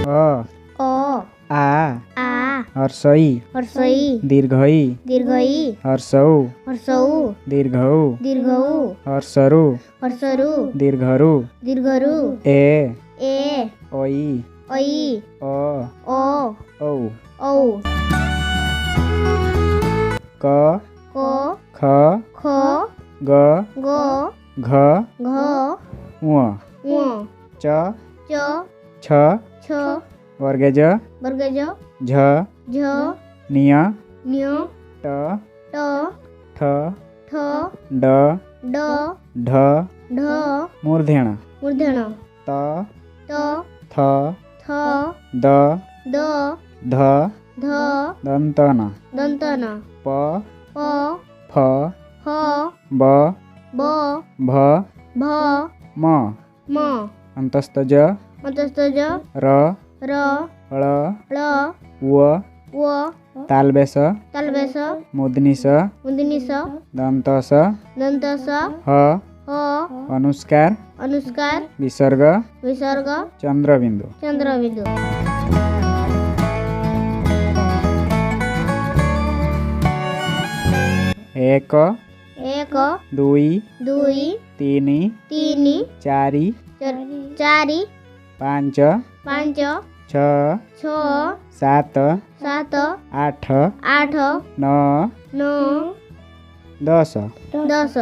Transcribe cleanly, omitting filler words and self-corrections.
अ आ हर्षई दीर्घई हर्षौ दीर्घौ हर्षरु दीर्घरु ए ओई ओ औ क ख ग घ ङ च छ वर्गज झ निय ट ठ ड ढ मूर्धन त थ द ध दंतन प फ ब भ म अंतस्तज र ळ व तालबेस मुदनिस दंतस ह अनुस्कार विसर्ग चंद्रबिंदु एक दुई तीनी चारि पांच छ सात आठ नौ दस